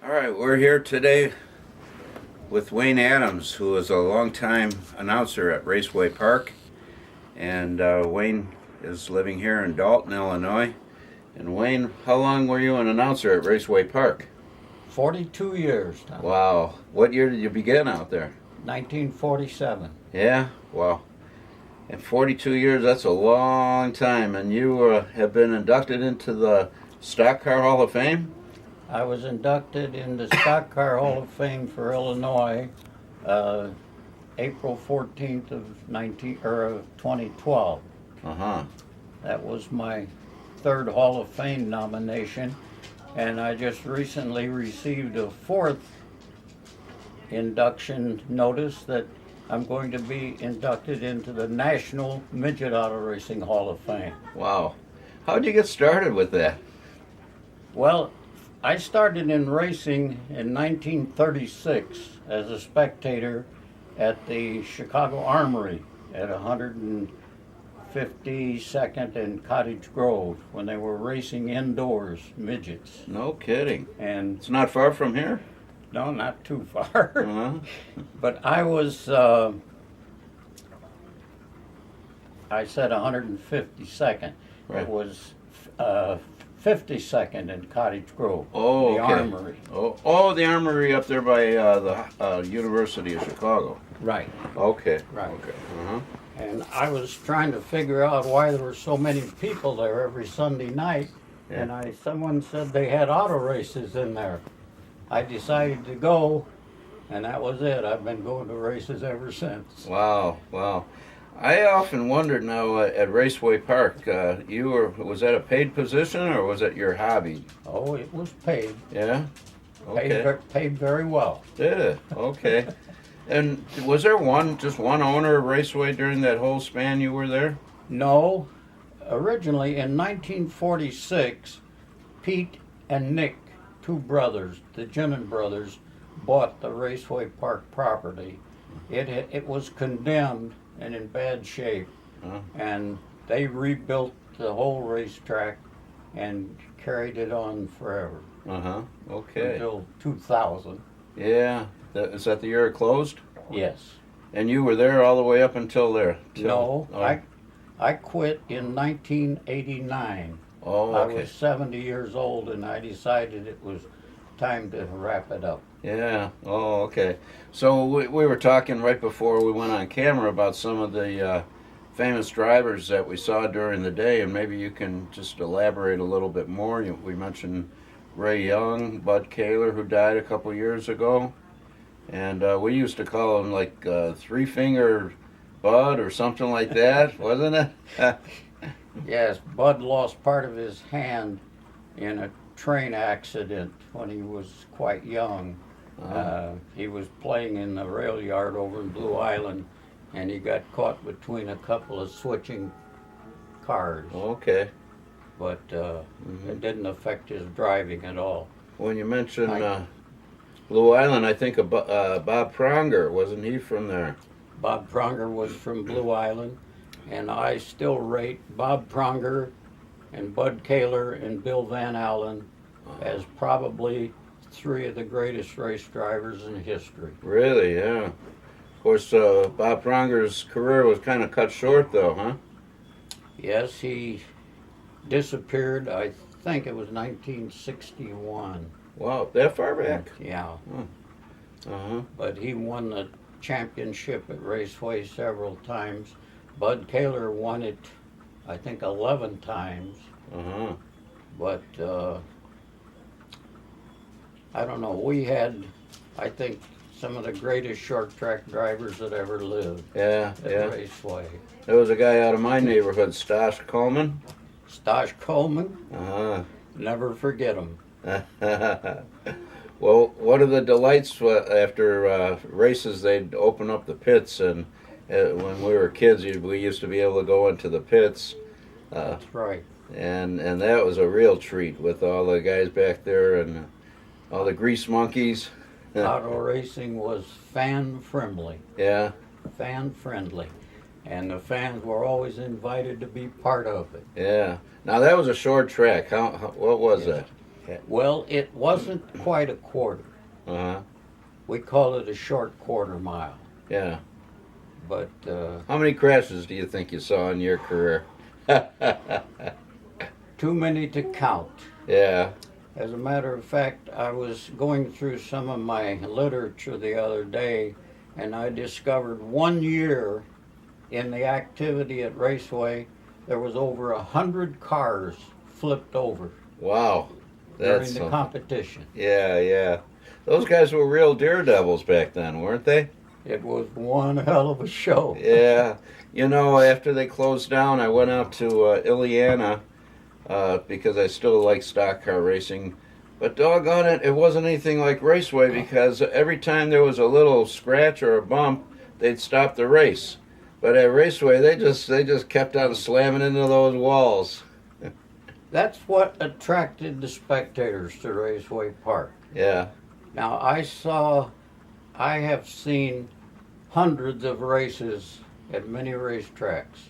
All right, we're here today with Wayne Adams, who is a longtime announcer at Raceway Park. And Wayne is living here in Dalton, Illinois. And Wayne, how long were you an announcer at Raceway Park? 42 years, Tom. Wow. What year did you begin out there? 1947. Yeah? Wow. And 42 years, that's a long time. And you have been inducted into the Stock Car Hall of Fame? I was inducted in the Stock Car Hall of Fame for Illinois April 14th of 2012. Uh-huh. That was my third Hall of Fame nomination, and I just recently received a fourth induction notice that I'm going to be inducted into the National Midget Auto Racing Hall of Fame. Wow. How'd you get started with that? Well, I started in racing in 1936 as a spectator at the Chicago Armory at 152nd and Cottage Grove when they were racing indoors midgets. No kidding. And It's not far from here? no, not too far. Uh-huh. But I was, I said 152nd. Right. It was 52nd in Cottage Grove. Oh, the okay. Armory. Oh, the Armory up there by the University of Chicago. Right, Okay. right. Okay. Uh-huh. And I was trying to figure out why there were so many people there every Sunday night. Yeah. And someone said they had auto races in there. I decided to go, and that was it. I've been going to races ever since. Wow, wow. I often wondered now at Raceway Park, was that a paid position or was it your hobby? Oh, it was paid. Yeah? Okay. Paid very well. Did it? Okay. And was there just one owner of Raceway during that whole span you were there? No, originally in 1946, Pete and Nick, two brothers, the Jimmin brothers, bought the Raceway Park property. It was condemned and in bad shape, and they rebuilt the whole racetrack and carried it on forever. Uh-huh. Okay. Until 2000. Yeah. Is that the year it closed? Yes. And you were there all the way up until there? No, I quit in 1989. Oh, I okay. was 70 years old, and I decided it was time to wrap it up. Yeah. Oh, okay. So we were talking right before we went on camera about some of the famous drivers that we saw during the day, and maybe you can just elaborate a little bit more. We mentioned Ray Young, Bud Kaler, who died a couple years ago, and we used to call him like Three-Finger Bud or something like that, wasn't it? Yes, Bud lost part of his hand in a train accident when he was quite young. He was playing in the rail yard over in Blue Island, and he got caught between a couple of switching cars. Okay. But it didn't affect his driving at all. When you mentioned Blue Island, I think of Bob Pronger. Wasn't he from there? Bob Pronger was from Blue Island, and I still rate Bob Pronger and Bud Kaler and Bill Van Allen as probably three of the greatest race drivers in history. Really, yeah. Of course, Bob Pronger's career was kind of cut short, though, huh? Yes, he disappeared, I think it was 1961. Wow, that far back? Yeah. Uh-huh. But he won the championship at Raceway several times. Bud Kaler won it, I think, 11 times. Uh-huh. But I don't know. We had, I think, some of the greatest short track drivers that ever lived Yeah, at yeah. Raceway. There was a guy out of my neighborhood, Stosh Coleman. Stosh Coleman, Uh-huh. never forget him. Well, what are the delights after races? They'd open up the pits, and when we were kids, we used to be able to go into the pits. That's right. And that was a real treat with all the guys back there and all the grease monkeys. Auto racing was fan friendly. Yeah. Fan friendly. And the fans were always invited to be part of it. Yeah. Now that was a short track. What was that? Well, it wasn't quite a quarter. Uh-huh. We call it a short quarter mile. Yeah. But How many crashes do you think you saw in your career? too many to count. Yeah. As a matter of fact, I was going through some of my literature the other day, and I discovered 1 year in the activity at Raceway, there was over 100 cars flipped over Wow. during That's the something. competition. Yeah, yeah. Those guys were real daredevils back then, weren't they? It was one hell of a show. Yeah. You know, after they closed down, I went out to Ileana because I still like stock car racing. But doggone it, it wasn't anything like Raceway because every time there was a little scratch or a bump, they'd stop the race. But at Raceway, they just kept on slamming into those walls. That's what attracted the spectators to Raceway Park. Yeah. Now, I have seen hundreds of races at many racetracks.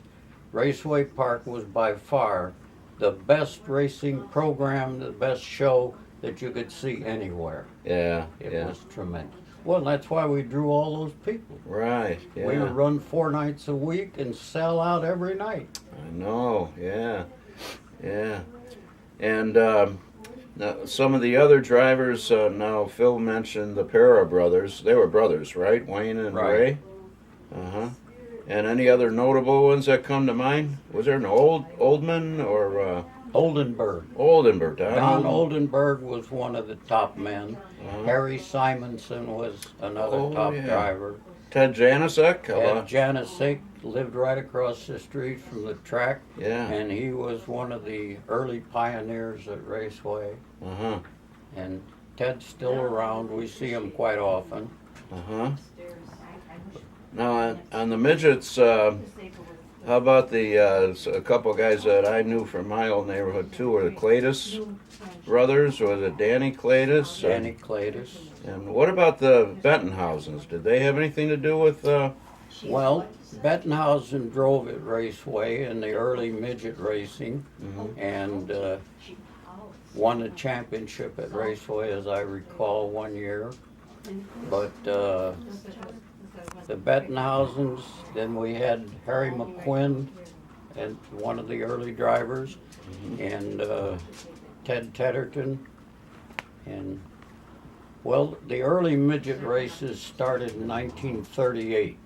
Raceway Park was by far the best racing program, the best show that you could see anywhere. Yeah. It Yeah. was tremendous. Well, that's why we drew all those people. Right. Yeah. We would run 4 nights a week and sell out every night. I know. Yeah. Yeah. And now some of the other drivers. Now Phil mentioned the Para brothers. They were brothers, right? Wayne and Right. Ray. Uh huh. And any other notable ones that come to mind? Was there an Oldman or Oldenburg. Oldenburg? Don Oldenburg was one of the top men. Uh-huh. Harry Simonson was another Oh, top yeah. driver. Ted Janasek. Ed Janasik lived right across the street from the track, Yeah. and he was one of the early pioneers at Raceway. Uh huh. And Ted's still around. We see him quite often. Uh huh. Now on the midgets, how about a couple of guys that I knew from my old neighborhood too? Were the Cladis brothers, or the Danny Cladis? Danny Cladis. And what about the Bentonhausens? Did they have anything to do with? Well, Bettenhausen drove at Raceway in the early midget racing, and won a championship at Raceway, as I recall, 1 year. But the Bettenhausens, then we had Harry McQuinn, and one of the early drivers, and Ted Tedderton, and well, the early midget races started in 1938.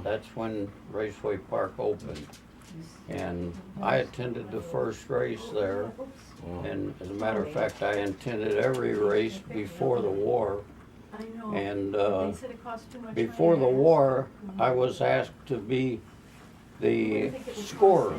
That's when Raceway Park opened. And I attended the first race there. And as a matter of fact, I attended every race before the war. And before the war, I was asked to be the scorer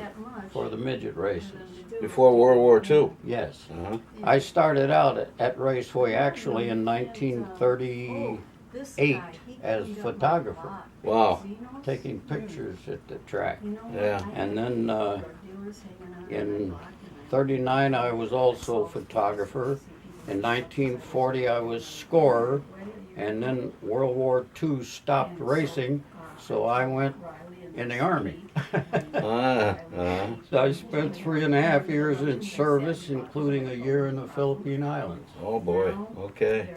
for the midget races. Before World War II. Yes. Uh-huh. I started out at Raceway actually in 1938 as photographer, Wow. taking pictures at the track. Yeah. And then in 39 I was also photographer. In 1940 I was scorer, and then World War II stopped racing, so I went in the Army. So I spent 3.5 years in service, including a year in the Philippine Islands. Oh boy. Okay.